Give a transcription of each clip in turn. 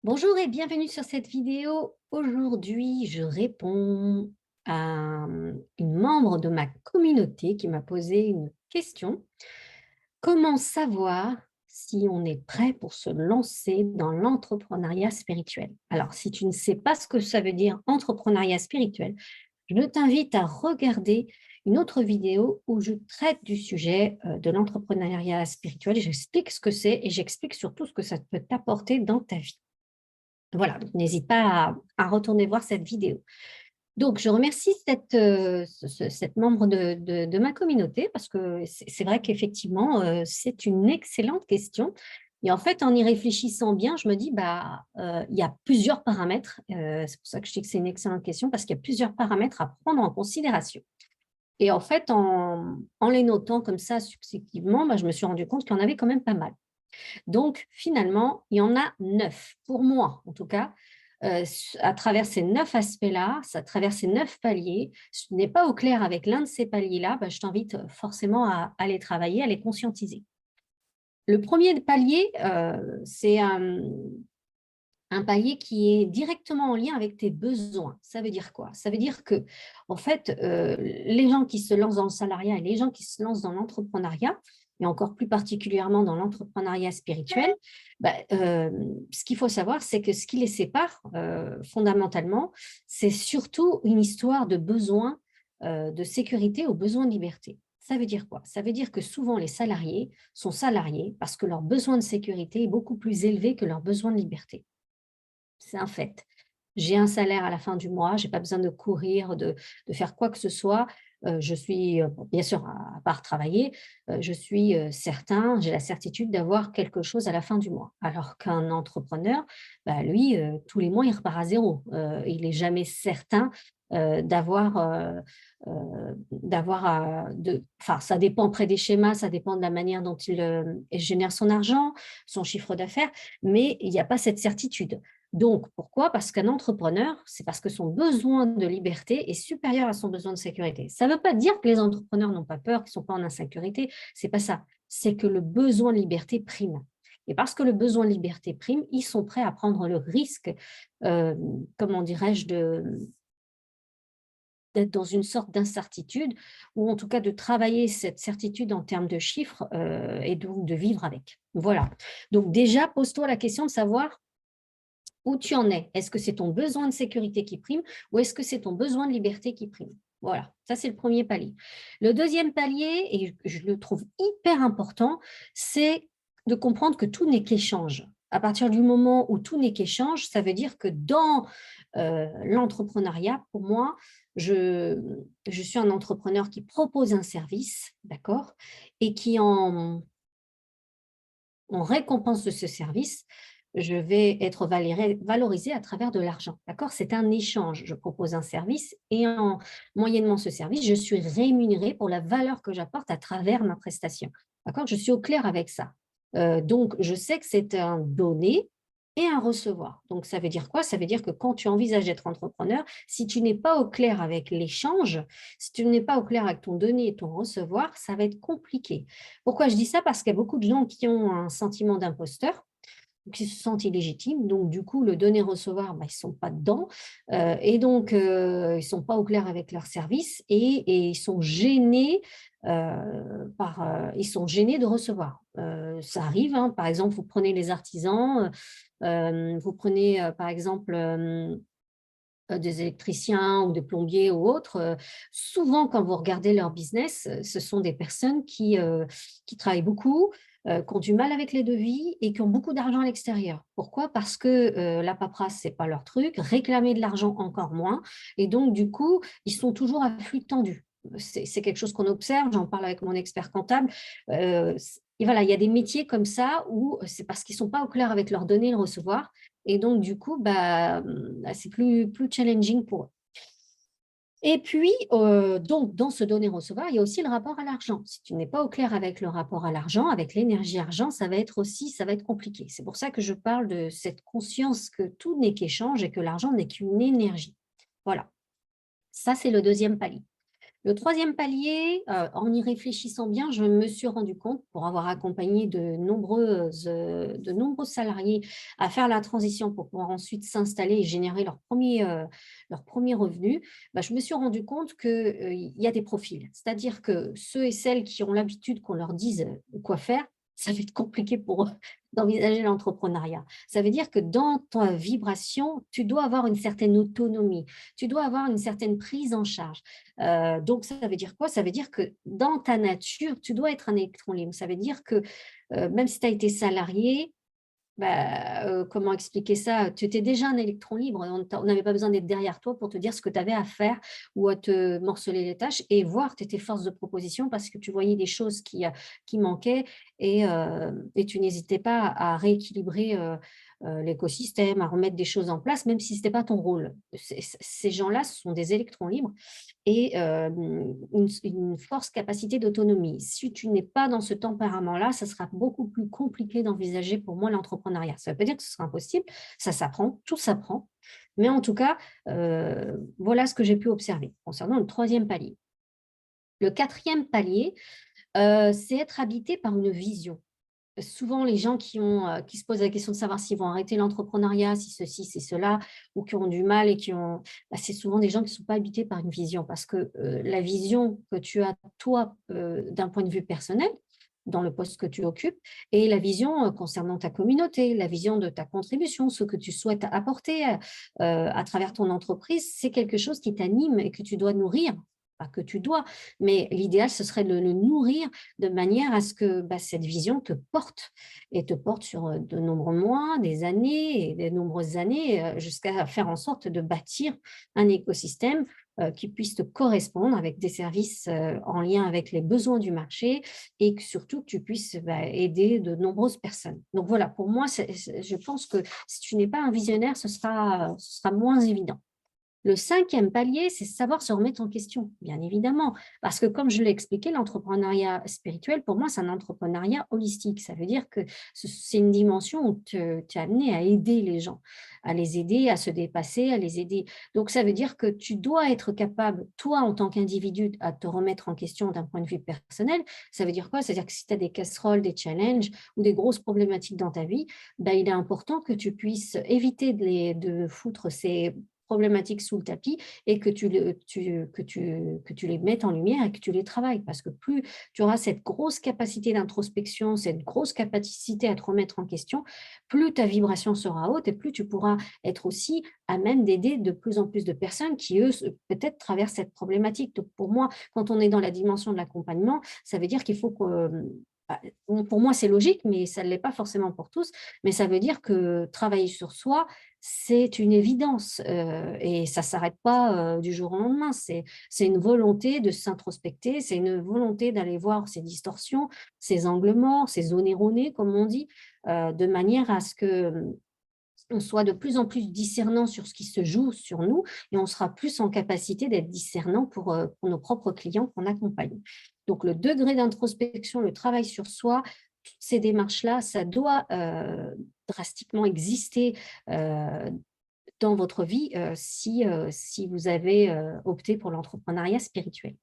Bonjour et bienvenue sur cette vidéo. Aujourd'hui, je réponds à une membre de ma communauté qui m'a posé une question. Comment savoir si on est prêt pour se lancer dans l'entrepreneuriat spirituel? Alors, si tu ne sais pas ce que ça veut dire entrepreneuriat spirituel, je t'invite à regarder une autre vidéo où je traite du sujet de l'entrepreneuriat spirituel. J'explique ce que c'est et j'explique surtout ce que ça peut t'apporter dans ta vie. Voilà, donc n'hésite pas à retourner voir cette vidéo. Donc je remercie cette membre de ma communauté parce que c'est vrai qu'effectivement, c'est une excellente question et en fait, en y réfléchissant bien, je me dis, il y a plusieurs paramètres, c'est pour ça que je dis que c'est une excellente question parce qu'il y a plusieurs paramètres à prendre en considération et en fait, en les notant comme ça successivement, je me suis rendu compte qu'il y en avait quand même pas mal. Donc finalement, il y en a 9 pour moi en tout cas, à travers ces 9 aspects-là, à travers ces 9 paliers. Si tu n'es pas au clair avec l'un de ces paliers-là, je t'invite forcément à les travailler, à les conscientiser. Le premier palier, c'est un palier qui est directement en lien avec tes besoins. Ça veut dire quoi? Ça veut dire que, en fait, les gens qui se lancent dans le salariat et les gens qui se lancent dans l'entrepreneuriat, et encore plus particulièrement dans l'entrepreneuriat spirituel, ce qu'il faut savoir, c'est que ce qui les sépare, fondamentalement, c'est surtout une histoire de besoin, de sécurité ou besoin de liberté. Ça veut dire quoi? Ça veut dire que souvent les salariés sont salariés parce que leur besoin de sécurité est beaucoup plus élevé que leur besoin de liberté. C'est un fait. J'ai un salaire à la fin du mois, j'ai pas besoin de courir, de faire quoi que ce soit. Je suis, bon, bien sûr, à part travailler, je suis, certain, j'ai la certitude d'avoir quelque chose à la fin du mois. Alors qu'un entrepreneur, lui, tous les mois, il repart à zéro. Il est jamais certain, d'avoir, enfin, ça dépend après des schémas, ça dépend de la manière dont il génère son argent, son chiffre d'affaires, mais il n'y a pas cette certitude. Donc, pourquoi? Parce qu'un entrepreneur, c'est parce que son besoin de liberté est supérieur à son besoin de sécurité. Ça ne veut pas dire que les entrepreneurs n'ont pas peur, qu'ils ne sont pas en insécurité, c'est pas ça. C'est que le besoin de liberté prime. Et parce que le besoin de liberté prime, ils sont prêts à prendre le risque, euh, comment dirais-je, d'être dans une sorte d'incertitude ou en tout cas de travailler cette certitude en termes de chiffres et donc de vivre avec. Voilà. Donc déjà, pose-toi la question de savoir où tu en es. Est-ce que c'est ton besoin de sécurité qui prime ou est-ce que c'est ton besoin de liberté qui prime? Voilà, ça c'est le premier palier. Le deuxième palier, et je le trouve hyper important, c'est de comprendre que tout n'est qu'échange. À partir du moment où tout n'est qu'échange, ça veut dire que dans l'entrepreneuriat, pour moi, je, je suis un entrepreneur qui propose un service, d'accord, et qui en récompense de ce service, je vais être valorisée à travers de l'argent. D'accord? C'est un échange. Je propose un service et moyennement ce service, je suis rémunérée pour la valeur que j'apporte à travers ma prestation. D'accord? Je suis au clair avec ça. Donc, je sais que c'est un donner et un recevoir. Donc, ça veut dire quoi? Ça veut dire que quand tu envisages d'être entrepreneur, si tu n'es pas au clair avec l'échange, si tu n'es pas au clair avec ton donner et ton recevoir, ça va être compliqué. Pourquoi je dis ça? Parce qu'il y a beaucoup de gens qui ont un sentiment d'imposteur, qui se sentent illégitimes. Donc, du coup, le donner-recevoir, ils ne sont pas dedans. Et donc, ils ne sont pas au clair avec leur service et ils sont gênés. Ils sont gênés de recevoir. Ça arrive, hein. Par exemple, vous prenez les artisans, vous prenez par exemple des électriciens ou des plombiers ou autres, souvent quand vous regardez leur business, ce sont des personnes qui travaillent beaucoup, qui ont du mal avec les devis et qui ont beaucoup d'argent à l'extérieur. Pourquoi? Parce que la paperasse, c'est pas leur truc, réclamer de l'argent encore moins, et donc du coup, ils sont toujours à flux tendu. C'est quelque chose qu'on observe, j'en parle avec mon expert comptable. Et voilà, il y a des métiers comme ça où c'est parce qu'ils ne sont pas au clair avec leur donner et le recevoir, et donc, du coup, c'est plus challenging pour eux. Et puis, donc, dans ce donner-recevoir, il y a aussi le rapport à l'argent. Si tu n'es pas au clair avec le rapport à l'argent, avec l'énergie argent, ça va être compliqué. C'est pour ça que je parle de cette conscience que tout n'est qu'échange et que l'argent n'est qu'une énergie. Voilà, ça, c'est le deuxième palier. Le troisième palier, en y réfléchissant bien, je me suis rendu compte, pour avoir accompagné de nombreux salariés à faire la transition pour pouvoir ensuite s'installer et générer leur 1er revenu, bah, je me suis rendu compte qu'il y a des profils. C'est-à-dire que ceux et celles qui ont l'habitude qu'on leur dise, quoi faire, ça va être compliqué pour eux d'envisager l'entrepreneuriat. Ça veut dire que dans ta vibration, tu dois avoir une certaine autonomie, tu dois avoir une certaine prise en charge. Donc ça veut dire quoi? Ça veut dire que dans ta nature, tu dois être un électron libre. Ça veut dire que, même si tu as été salarié, bah, comment expliquer ça? Tu étais déjà un électron libre. On n'avait pas besoin d'être derrière toi pour te dire ce que tu avais à faire ou à te morceler les tâches et voir, tu étais force de proposition parce que tu voyais des choses qui manquaient et tu n'hésitais pas à rééquilibrer, l'écosystème, à remettre des choses en place, même si ce n'était pas ton rôle. Ces gens-là, ce sont des électrons libres et une force capacité d'autonomie. Si tu n'es pas dans ce tempérament-là, ça sera beaucoup plus compliqué d'envisager pour moi l'entrepreneuriat. Ça veut pas dire que ce sera impossible, ça s'apprend, tout s'apprend. Mais en tout cas, voilà ce que j'ai pu observer concernant le troisième palier. Le quatrième palier, c'est être habité par une vision. Souvent, les gens qui se posent la question de savoir s'ils vont arrêter l'entrepreneuriat, si ceci, si cela, ou qui ont du mal et c'est souvent des gens qui ne sont pas habités par une vision. Parce que la vision que tu as, toi, d'un point de vue personnel, dans le poste que tu occupes, et la vision concernant ta communauté, la vision de ta contribution, ce que tu souhaites apporter à travers ton entreprise, c'est quelque chose qui t'anime et que tu dois nourrir. Pas que tu dois, mais l'idéal, ce serait de le nourrir de manière à ce que cette vision te porte et te porte sur de nombreux mois, des années et de nombreuses années, jusqu'à faire en sorte de bâtir un écosystème qui puisse te correspondre avec des services en lien avec les besoins du marché et que surtout que tu puisses aider de nombreuses personnes. Donc voilà, pour moi, je pense que si tu n'es pas un visionnaire, ce sera moins évident. Le cinquième palier, c'est savoir se remettre en question, bien évidemment. Parce que comme je l'ai expliqué, l'entrepreneuriat spirituel, pour moi, c'est un entrepreneuriat holistique. Ça veut dire que c'est une dimension où tu es amené à aider les gens, à les aider à se dépasser, à les aider. Donc, ça veut dire que tu dois être capable, toi, en tant qu'individu, à te remettre en question d'un point de vue personnel. Ça veut dire quoi? C'est-à-dire que si tu as des casseroles, des challenges ou des grosses problématiques dans ta vie, il est important que tu puisses éviter de foutre ces problématiques sous le tapis et que tu les mettes en lumière et que tu les travailles. Parce que plus tu auras cette grosse capacité d'introspection, cette grosse capacité à te remettre en question, plus ta vibration sera haute et plus tu pourras être aussi à même d'aider de plus en plus de personnes qui, eux, peut-être traversent cette problématique. Donc, pour moi, quand on est dans la dimension de l'accompagnement, ça veut dire qu'il faut que… pour moi, c'est logique, mais ça ne l'est pas forcément pour tous. Mais ça veut dire que travailler sur soi, c'est une évidence, et ça ne s'arrête pas, du jour au lendemain. C'est une volonté de s'introspecter, c'est une volonté d'aller voir ses distorsions, ses angles morts, ses zones erronées, comme on dit, de manière à ce que, on soit de plus en plus discernant sur ce qui se joue sur nous et on sera plus en capacité d'être discernant pour nos propres clients qu'on accompagne. Donc le degré d'introspection, le travail sur soi, toutes ces démarches-là, ça doit drastiquement exister dans votre vie si vous avez opté pour l'entrepreneuriat spirituel.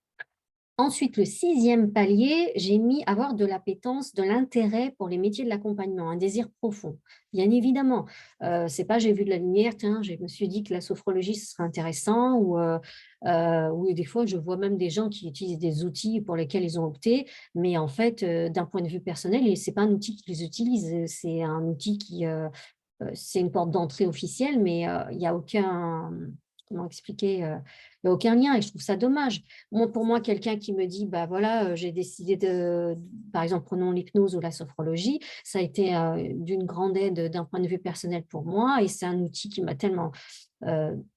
Ensuite, le sixième palier, j'ai mis avoir de l'appétence, de l'intérêt pour les métiers de l'accompagnement, un désir profond. Bien évidemment, c'est pas j'ai vu de la lumière, tiens, je me suis dit que la sophrologie, ce serait intéressant ou des fois, je vois même des gens qui utilisent des outils pour lesquels ils ont opté, mais en fait, d'un point de vue personnel, et c'est pas un outil qu'ils utilisent, c'est un outil c'est une porte d'entrée officielle, mais il y a aucun, comment expliquer? Il y a aucun lien et je trouve ça dommage. Moi, pour moi, quelqu'un qui me dit: «Bah, voilà, j'ai décidé de» par exemple, prenons l'hypnose ou la sophrologie, ça a été, d'une grande aide, d'un point de vue personnel pour moi et c'est un outil qui m'a tellement,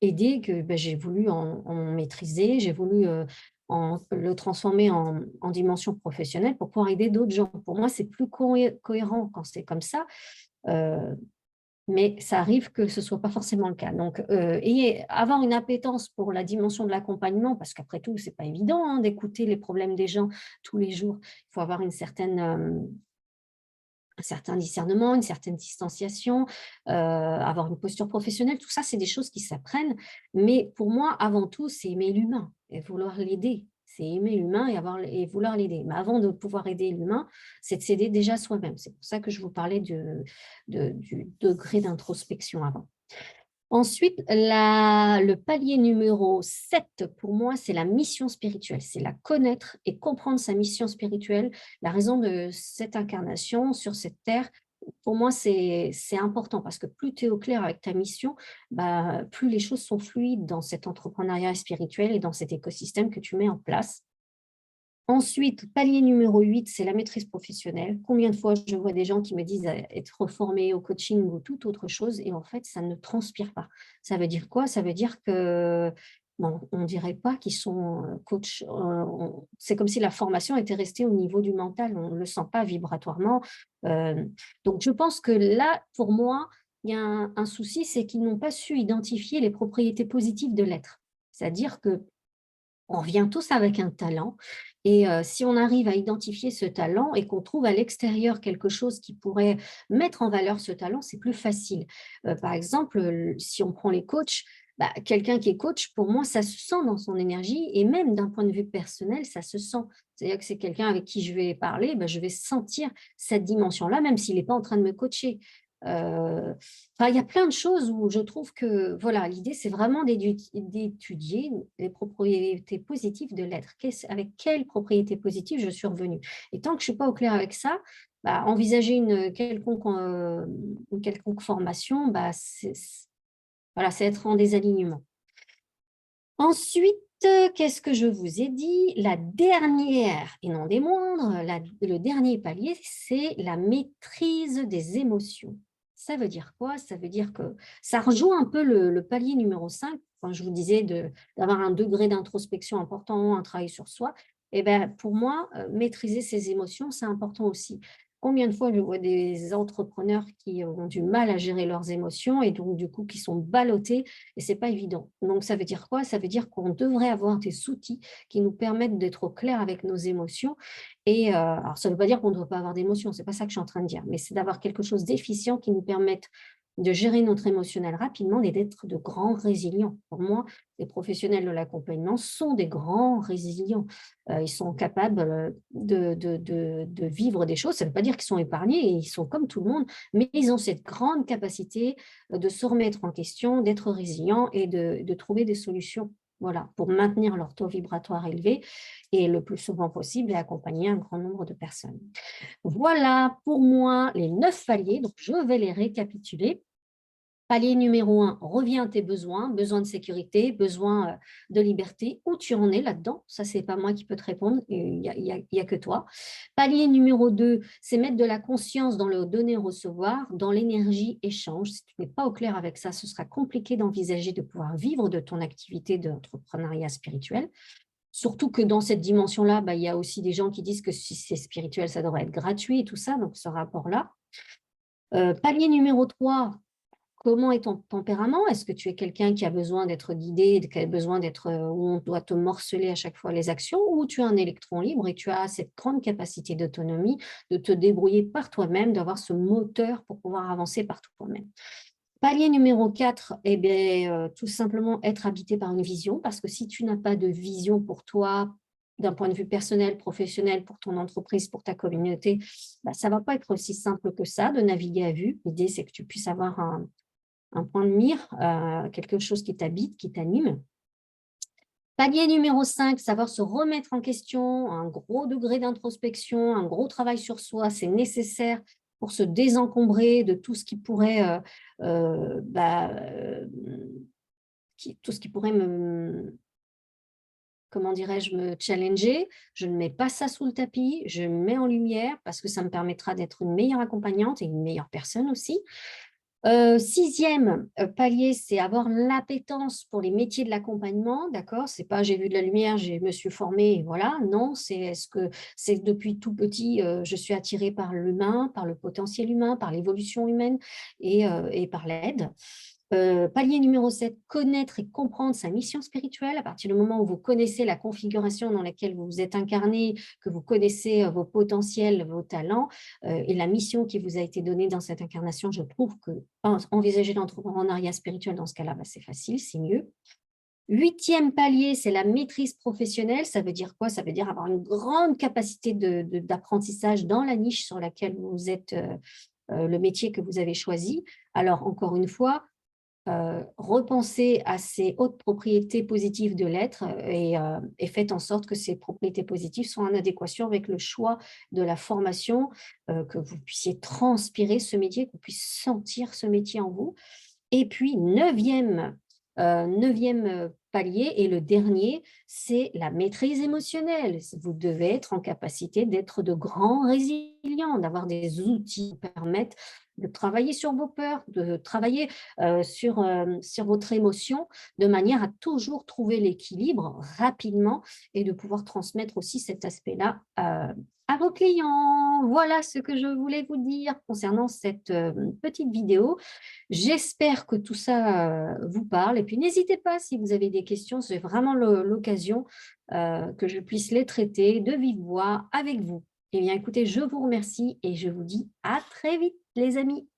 aidée que, j'ai voulu en maîtriser, j'ai voulu, le transformer en dimension professionnelle pour pouvoir aider d'autres gens. Pour moi, c'est plus cohérent quand c'est comme ça, heu mais ça arrive que ce ne soit pas forcément le cas. Donc, avoir une appétence pour la dimension de l'accompagnement, parce qu'après tout, c'est pas évident, hein, d'écouter les problèmes des gens tous les jours. Il faut avoir un certain discernement, une certaine distanciation, avoir une posture professionnelle. Tout ça, c'est des choses qui s'apprennent. Mais pour moi, avant tout, c'est aimer l'humain et vouloir l'aider. c'est aimer l'humain et vouloir l'aider. Mais avant de pouvoir aider l'humain, c'est de s'aider déjà soi-même. C'est pour ça que je vous parlais du degré d'introspection avant. Ensuite, le palier numéro 7 pour moi, c'est la mission spirituelle. C'est la connaître et comprendre sa mission spirituelle, la raison de cette incarnation sur cette terre. Pour moi, c'est important parce que plus tu es au clair avec ta mission, bah, plus les choses sont fluides dans cet entrepreneuriat spirituel et dans cet écosystème que tu mets en place. Ensuite, palier numéro 8, c'est la maîtrise professionnelle. Combien de fois je vois des gens qui me disent être formés au coaching ou toute autre chose et en fait, ça ne transpire pas. Ça veut dire quoi? Ça veut dire que, bon, on ne dirait pas qu'ils sont coach. C'est comme si la formation était restée au niveau du mental. On ne le sent pas vibratoirement. Euh, donc, je pense que là, pour moi, il y a un souci, c'est qu'ils n'ont pas su identifier les propriétés positives de l'être. C'est-à-dire que on vient tous avec un talent et si on arrive à identifier ce talent et qu'on trouve à l'extérieur quelque chose qui pourrait mettre en valeur ce talent, c'est plus facile. Par exemple, si on prend les coachs, bah, quelqu'un qui est coach, pour moi, ça se sent dans son énergie et même d'un point de vue personnel, ça se sent. C'est-à-dire que c'est quelqu'un avec qui je vais parler, bah, je vais sentir cette dimension-là, même s'il n'est pas en train de me coacher. Enfin, il y a plein de choses où je trouve que voilà, l'idée, c'est vraiment d'étudier les propriétés positives de l'être. Avec quelles propriétés positives je suis revenue. Et tant que je ne suis pas au clair avec ça, bah, envisager une quelconque formation, bah, voilà, c'est être en désalignement. Ensuite, qu'est-ce que je vous ai dit? La dernière, et non des moindres, le dernier palier, c'est la maîtrise des émotions. Ça veut dire quoi? Ça veut dire que ça rejoint un peu le palier numéro 5, quand je vous disais d'avoir un degré d'introspection important, un travail sur soi. Et ben, pour moi, maîtriser ses émotions, c'est important aussi. Combien de fois je vois des entrepreneurs qui ont du mal à gérer leurs émotions et donc du coup qui sont ballottés et c'est pas évident. Donc ça veut dire quoi? Ça veut dire qu'on devrait avoir des outils qui nous permettent d'être au clair avec nos émotions et alors ça ne veut pas dire qu'on ne doit pas avoir d'émotions, c'est pas ça que je suis en train de dire, mais c'est d'avoir quelque chose d'efficient qui nous permette de gérer notre émotionnel rapidement et d'être de grands résilients. Pour moi, les professionnels de l'accompagnement sont des grands résilients. Ils sont capables de vivre des choses. Ça ne veut pas dire qu'ils sont épargnés, ils sont comme tout le monde, mais ils ont cette grande capacité de se remettre en question, d'être résilients et de trouver des solutions, voilà, pour maintenir leur taux vibratoire élevé et le plus souvent possible et accompagner un grand nombre de personnes. Voilà pour moi les 9 paliers, donc je vais les récapituler. Palier numéro 1, reviens à tes besoins, besoin de sécurité, besoin de liberté. Où tu en es là-dedans? Ça, c'est pas moi qui peux te répondre, il y a que toi. Palier numéro 2, c'est mettre de la conscience dans le donner-recevoir, dans l'énergie-échange. Si tu n'es pas au clair avec ça, ce sera compliqué d'envisager de pouvoir vivre de ton activité d'entrepreneuriat spirituel. Surtout que dans cette dimension-là, bah, il y a aussi des gens qui disent que si c'est spirituel, ça devrait être gratuit et tout ça, donc ce rapport-là. Palier numéro 3, comment est ton tempérament? Est-ce que tu es quelqu'un qui a besoin d'être guidé, qui a besoin d'être, où on doit te morceler à chaque fois les actions, ou tu es un électron libre et tu as cette grande capacité d'autonomie, de te débrouiller par toi-même, d'avoir ce moteur pour pouvoir avancer par toi-même? Palier numéro 4, eh bien, tout simplement être habité par une vision, parce que si tu n'as pas de vision pour toi, d'un point de vue personnel, professionnel, pour ton entreprise, pour ta communauté, bah, ça ne va pas être aussi simple que ça de naviguer à vue. L'idée, c'est que tu puisses avoir un point de mire, quelque chose qui t'habite, qui t'anime. Palier numéro 5, savoir se remettre en question, un gros degré d'introspection, un gros travail sur soi, c'est nécessaire pour se désencombrer de tout ce qui pourrait, tout ce qui pourrait comment dirais-je, me challenger. Je ne mets pas ça sous le tapis, je le mets en lumière parce que ça me permettra d'être une meilleure accompagnante et une meilleure personne aussi. 6e palier, c'est avoir l'appétence pour les métiers de l'accompagnement, d'accord? C'est pas j'ai vu de la lumière, je me suis formée et voilà. Non, c'est est-ce que c'est depuis tout petit, je suis attirée par l'humain, par le potentiel humain, par l'évolution humaine et par l'aide. Palier numéro 7, connaître et comprendre sa mission spirituelle. À partir du moment où vous connaissez la configuration dans laquelle vous vous êtes incarné, que vous connaissez vos potentiels, vos talents et la mission qui vous a été donnée dans cette incarnation, je trouve que envisager l'entrepreneuriat spirituel dans ce cas-là, bah, c'est facile, c'est mieux. 8e palier, c'est la maîtrise professionnelle. Ça veut dire quoi? Ça veut dire avoir une grande capacité d'apprentissage dans la niche sur laquelle vous êtes, le métier que vous avez choisi. Alors encore une fois, repensez à ces hautes propriétés positives de l'être, et faites en sorte que ces propriétés positives soient en adéquation avec le choix de la formation, que vous puissiez transpirer ce métier, que vous puissiez sentir ce métier en vous. Et puis neuvième palier et le dernier, c'est la maîtrise émotionnelle. Vous devez être en capacité d'être de grands résilients, d'avoir des outils qui vous permettent de travailler sur vos peurs, de travailler, sur votre émotion, de manière à toujours trouver l'équilibre rapidement et de pouvoir transmettre aussi cet aspect-là, à vos clients. Voilà ce que je voulais vous dire concernant cette, petite vidéo. J'espère que tout ça, vous parle et puis n'hésitez pas si vous avez des questions, c'est vraiment l'occasion, que je puisse les traiter de vive voix avec vous. Eh bien écoutez, je vous remercie et je vous dis à très vite les amis.